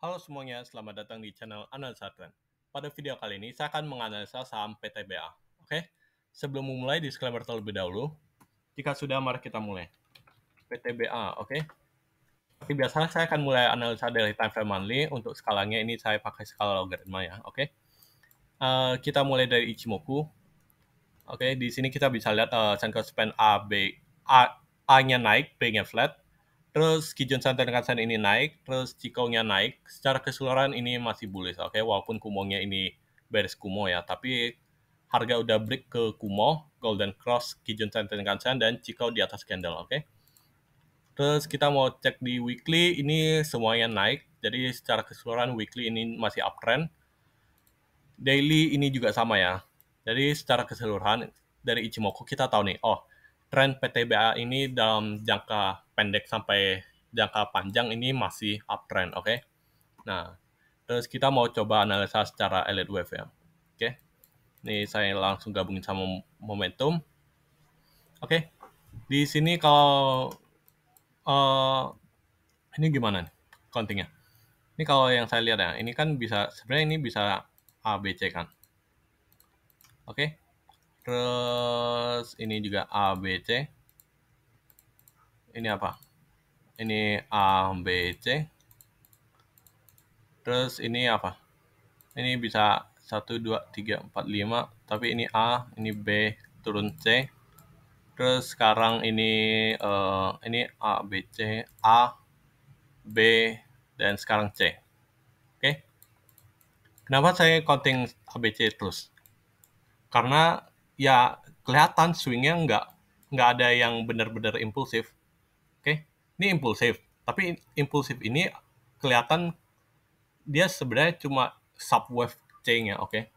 Halo semuanya, selamat datang di channel Analisa Trend. Pada video kali ini, saya akan menganalisa saham PTBA. Oke, sebelum memulai, disclaimer terlebih dahulu. Jika sudah, mari kita mulai. PTBA, oke. Seperti biasa, saya akan mulai analisa dari time frame monthly. Untuk skalanya ini saya pakai skala logaritma ya, oke. Kita mulai dari Ichimoku. Oke, di sini kita bisa lihat Senko Span A, B, A-nya naik, B-nya flat. Terus Kijun Santen Kansen ini naik, terus Chikou-nya naik. Secara keseluruhan ini masih bullish, oke. Walaupun Kumo-nya ini bearish Kumo ya, tapi harga udah break ke Kumo, Golden Cross, Kijun Santen Kansen, dan Chikou di atas candle, oke. Terus kita mau cek di weekly, ini semuanya naik. Jadi secara keseluruhan weekly ini masih uptrend. Daily ini juga sama ya. Jadi secara keseluruhan dari Ichimoku kita tahu nih, oh tren PTBA ini dalam jangka pendek sampai jangka panjang ini masih uptrend, oke? Nah, terus kita mau coba analisa secara elite wave ya, oke? Ini saya langsung gabungin sama momentum, oke? Di sini kalau ini gimana nih countingnya? Ini kalau yang saya lihat ya, ini kan bisa sebenarnya ini bisa A, B, C kan, oke? Terus ini juga A, B, C. Ini apa? Ini A, B, C. Terus ini apa? Ini bisa 1, 2, 3, 4, 5. Tapi ini A, ini B, turun C. Terus sekarang ini A, B, C, A, B, dan sekarang C. Oke? Kenapa saya counting A, B, C terus? Karena ya kelihatan swingnya nggak ada yang benar-benar impulsif. Oke, ini impulsif. Tapi impulsif ini kelihatan dia sebenarnya cuma subwave C-nya, oke.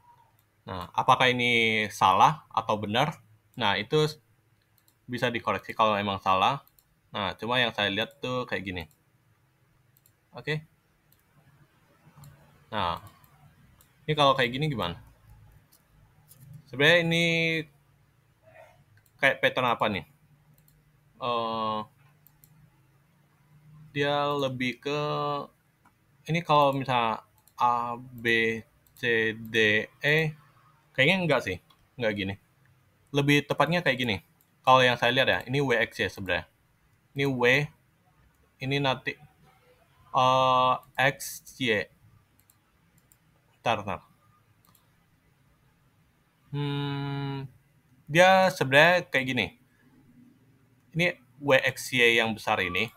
Nah, apakah ini salah atau benar? Nah, itu bisa dikoreksi kalau emang salah. Nah, cuma yang saya lihat tuh kayak gini. Oke. Nah, ini kalau kayak gini gimana? Sebenarnya ini kayak pattern apa nih? Dia lebih ke ini kalau misalnya A, B, C, D, E, kayaknya enggak sih. Enggak gini. Lebih tepatnya kayak gini. Kalau yang saya lihat ya, ini WX ya sebenarnya. Ini W, ini nanti X, Y. Ntar. Dia sebenarnya kayak gini. Ini WXY yang besar ini,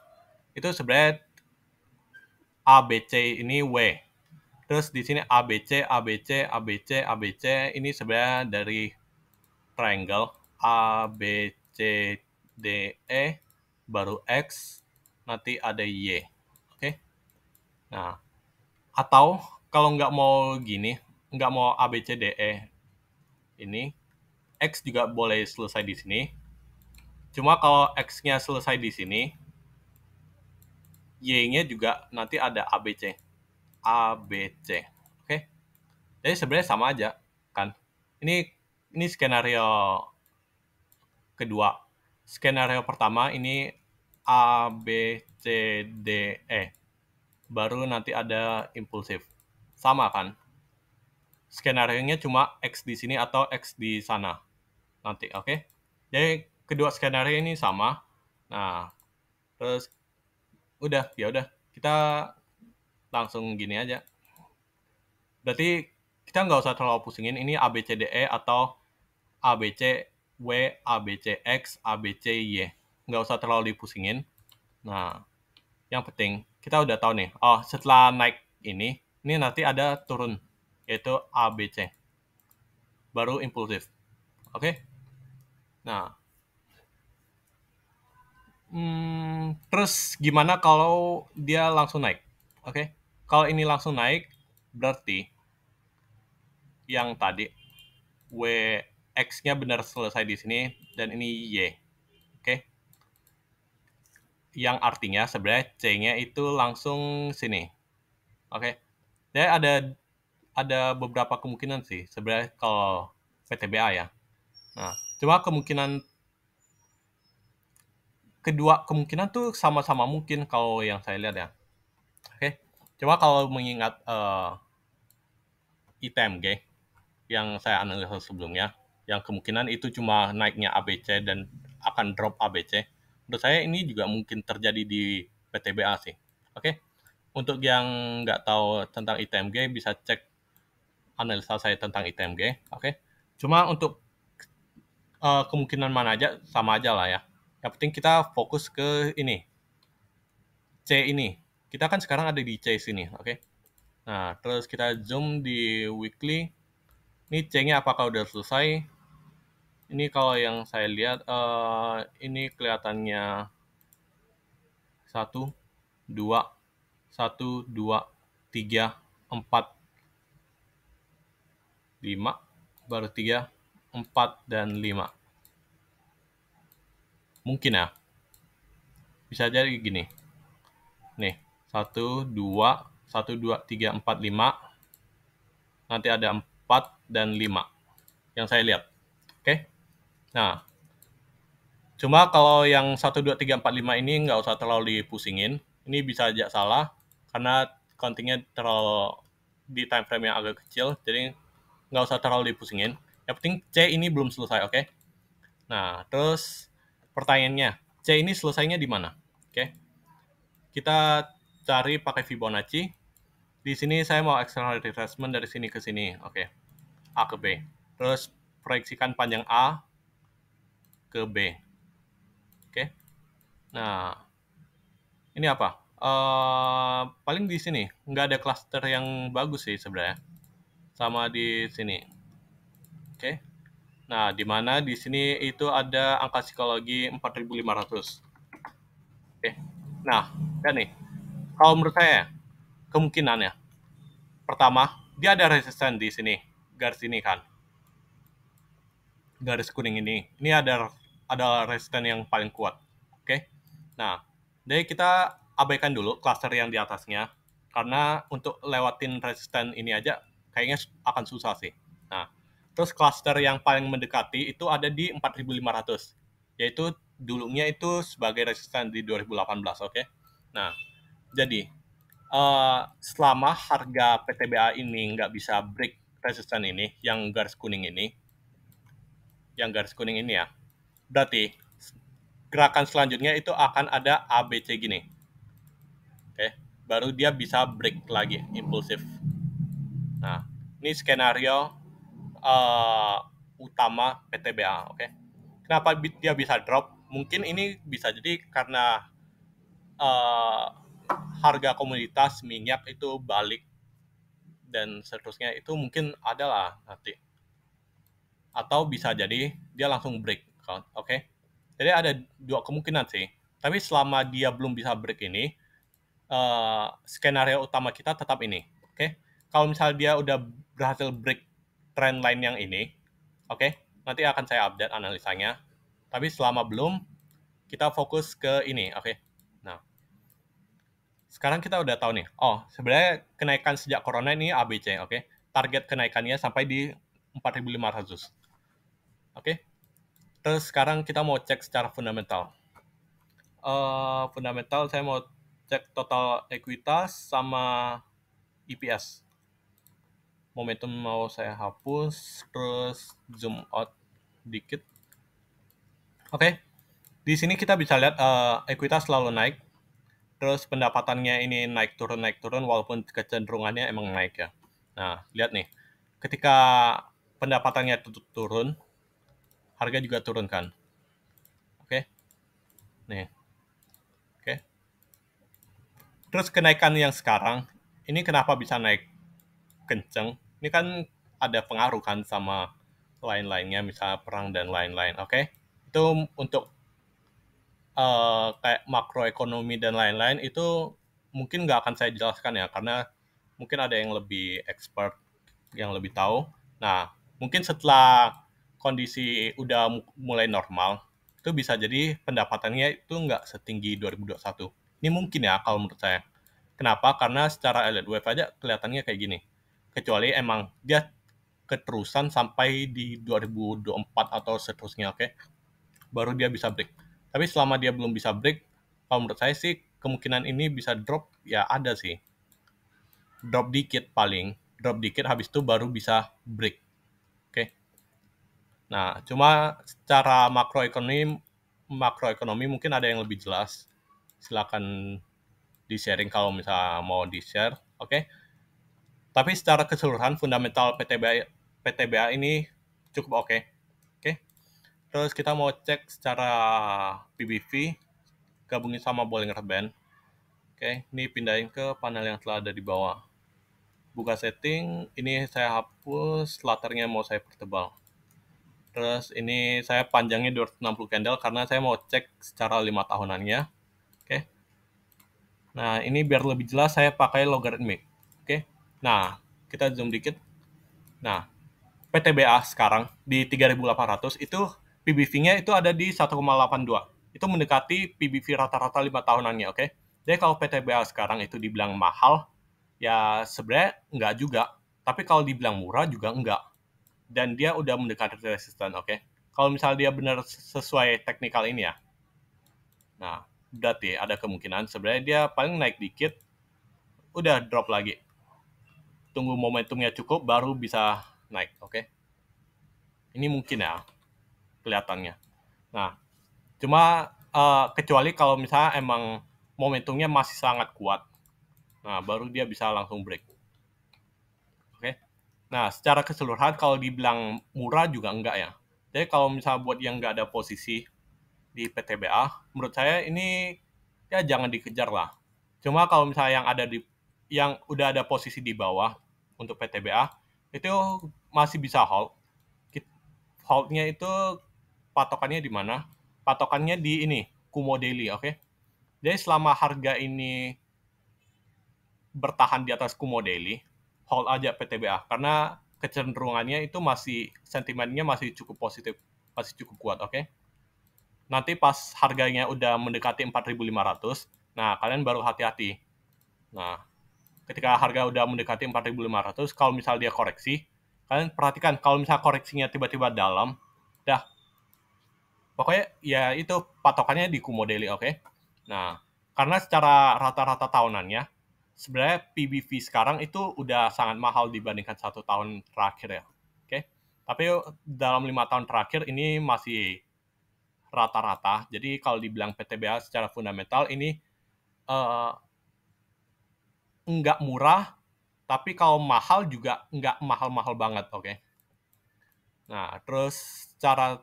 itu sebenarnya ABC ini W. Terus di sini ABC, ABC, ABC, ABC ini sebenarnya dari triangle A, B, C, D, E, baru X, nanti ada Y. Oke? Nah, atau kalau nggak mau gini, nggak mau A, B, C, D, E ini, X juga boleh selesai di sini. Cuma kalau X-nya selesai di sini, Y-nya juga nanti ada ABC. ABC. Oke? Jadi sebenarnya sama aja, kan? Ini skenario kedua. Skenario pertama ini A, B, C, D, E. Baru nanti ada impulsif. Sama kan? Skenario-nya cuma X di sini atau X di sana. Nanti, oke? Jadi kedua skenario ini sama. Nah, terus ya udah kita langsung gini aja. Berarti kita nggak usah terlalu pusingin ini ABCDE atau ABC W, ABC X, ABC Y. Nggak usah terlalu dipusingin. Nah, yang penting kita udah tahu nih. Oh, setelah naik ini nanti ada turun, yaitu ABC. Baru impulsif. Oke? Nah, terus gimana kalau dia langsung naik? Oke? Kalau ini langsung naik, berarti yang tadi X-nya benar selesai di sini dan ini Y. Oke. Yang artinya sebenarnya C-nya itu langsung sini. Oke. Jadi ada beberapa kemungkinan sih sebenarnya kalau PTBA ya. Nah, cuma kedua kemungkinan tuh sama-sama mungkin kalau yang saya lihat ya. Oke. Cuma kalau mengingat ITMG yang saya analisa sebelumnya, yang kemungkinan itu cuma naiknya ABC dan akan drop ABC, menurut saya ini juga mungkin terjadi di PTBA sih. Oke, untuk yang nggak tahu tentang ITMG bisa cek analisa saya tentang ITMG. Oke, cuma untuk kemungkinan mana aja sama aja lah ya. Yang penting kita fokus ke ini, C ini. Kita kan sekarang ada di C sini, oke? Nah, terus kita zoom di weekly. Ini C-nya apakah udah selesai? Ini kalau yang saya lihat, ini kelihatannya 1, 2, 1, 2, 3, 4, 5, baru 3, 4, dan 5. Mungkin ya, bisa jadi gini. Nih, 1, 2, 1, 2, 3, 4, 5. Nanti ada 4 dan 5 yang saya lihat. Oke? Nah, cuma kalau yang 1, 2, 3, 4, 5 ini nggak usah terlalu dipusingin. Ini bisa aja salah, karena countingnya terlalu di time frame yang agak kecil, jadi nggak usah terlalu dipusingin. Yang penting C ini belum selesai, oke? Nah, terus pertanyaannya, C ini selesainya di mana? Oke? Kita cari pakai Fibonacci. Di sini saya mau external retracement dari sini ke sini, oke? A ke B. Terus proyeksikan panjang A ke B. Oke. Nah, ini apa? Paling di sini nggak ada cluster yang bagus sih sebenarnya. Sama di sini. Oke. Nah, di mana di sini itu ada angka psikologi 4.500. Oke. Nah, kan nih. Kalau menurut saya kemungkinannya pertama, dia ada resisten di sini. Garis ini kan. Garis kuning ini. Ini ada resisten yang paling kuat. Oke. Nah, jadi kita abaikan dulu cluster yang di atasnya, karena untuk lewatin resisten ini aja kayaknya akan susah sih. Nah, terus cluster yang paling mendekati itu ada di 4.500, yaitu dulunya itu sebagai resisten di 2018, oke? Nah, jadi selama harga PTBA ini nggak bisa break resisten ini, yang garis kuning ini ya, berarti gerakan selanjutnya itu akan ada ABC gini. Oke, baru dia bisa break lagi, impulsif. Nah, ini skenario utama PTBA, oke. Kenapa dia bisa drop? Mungkin ini bisa jadi karena uh, harga komoditas minyak itu balik dan seterusnya, itu mungkin adalah nanti. Atau bisa jadi dia langsung break, oke. Jadi ada dua kemungkinan sih. Tapi selama dia belum bisa break ini, skenario utama kita tetap ini. Oke, kalau misalnya dia udah berhasil break trend line yang ini, oke, nanti akan saya update analisanya. Tapi selama belum, kita fokus ke ini, oke. Nah, sekarang kita udah tahu nih. Oh, sebenarnya kenaikan sejak corona ini ABC, oke. Target kenaikannya sampai di 4.500. Oke. Terus sekarang kita mau cek secara fundamental. Fundamental saya mau cek total ekuitas sama EPS. Momentum mau saya hapus, terus zoom out dikit. Oke, di sini kita bisa lihat ekuitas selalu naik, terus pendapatannya ini naik turun, walaupun kecenderungannya emang naik ya. Nah, lihat nih, ketika pendapatannya turun, harga juga turun kan. Oke, nih, oke. Terus kenaikan yang sekarang, ini kenapa bisa naik kenceng? Ini kan ada pengaruh kan sama lain-lainnya, misalnya perang dan lain-lain, oke? Itu untuk kayak makroekonomi dan lain-lain itu mungkin nggak akan saya jelaskan ya, karena mungkin ada yang lebih expert, yang lebih tahu. Nah, mungkin setelah kondisi udah mulai normal, itu bisa jadi pendapatannya itu nggak setinggi 2021. Ini mungkin ya kalau menurut saya. Kenapa? Karena secara elite wave aja kelihatannya kayak gini. Kecuali emang dia keterusan sampai di 2024 atau seterusnya, oke? Baru dia bisa break. Tapi selama dia belum bisa break, kalau menurut saya sih kemungkinan ini bisa drop ya ada sih. drop dikit paling, drop dikit habis itu baru bisa break. Oke. Nah, cuma secara makroekonomi mungkin ada yang lebih jelas. Silakan di-sharing kalau misalnya mau di-share. Oke. Tapi secara keseluruhan fundamental PTBA ini cukup oke. Oke. Terus kita mau cek secara PBV gabungin sama Bollinger Band. Oke, ini pindahin ke panel yang telah ada di bawah. Buka setting, ini saya hapus, latternya mau saya pertebal. Terus ini saya panjangnya 260 candle karena saya mau cek secara 5 tahunannya. Oke. Nah, ini biar lebih jelas saya pakai logarithmic. Oke. Nah, kita zoom dikit. Nah, PTBA sekarang di 3.800 itu PBV-nya itu ada di 1,82. Itu mendekati PBV rata-rata 5 tahunannya, oke? Jadi kalau PTBA sekarang itu dibilang mahal, ya sebenarnya enggak juga. Tapi kalau dibilang murah juga enggak. Dan dia udah mendekati resisten, oke? Kalau misalnya dia benar sesuai teknikal ini ya. Nah, berarti ada kemungkinan sebenarnya dia paling naik dikit, udah drop lagi. Tunggu momentumnya cukup, baru bisa naik, oke? Ini mungkin ya, kelihatannya. Nah, cuma kecuali kalau misalnya emang momentumnya masih sangat kuat. Nah, baru dia bisa langsung break. Oke. Nah, secara keseluruhan kalau dibilang murah juga enggak ya. Jadi kalau misalnya buat yang nggak ada posisi di PTBA, menurut saya ini ya jangan dikejar lah. Cuma kalau misalnya yang udah ada posisi di bawah untuk PTBA, itu masih bisa hold. Hold-nya itu patokannya di mana? Patokannya di ini, Kumo Daily, oke? Jadi selama harga ini bertahan di atas Kumo Daily, hold aja PTBA karena kecenderungannya itu sentimennya masih cukup positif, masih cukup kuat, oke? Nanti pas harganya udah mendekati 4.500, nah kalian baru hati-hati. Nah, ketika harga udah mendekati 4.500, kalau misal dia koreksi, kalian perhatikan kalau misal koreksinya tiba-tiba dalam, dah pokoknya ya itu patokannya di Kumo Daily, oke? Nah, karena secara rata-rata tahunannya, sebenarnya PBV sekarang itu udah sangat mahal dibandingkan 1 tahun terakhir ya, oke? Tapi dalam 5 tahun terakhir ini masih rata-rata. Jadi kalau dibilang PTBA secara fundamental ini uh, nggak murah, tapi kalau mahal juga nggak mahal-mahal banget, oke? Nah, terus secara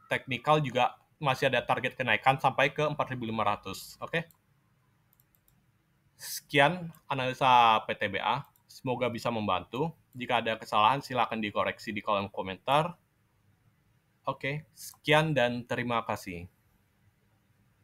teknikal juga masih ada target kenaikan sampai ke 4.500, oke? Sekian analisa PTBA, semoga bisa membantu. Jika ada kesalahan silakan dikoreksi di kolom komentar. Oke, sekian dan terima kasih.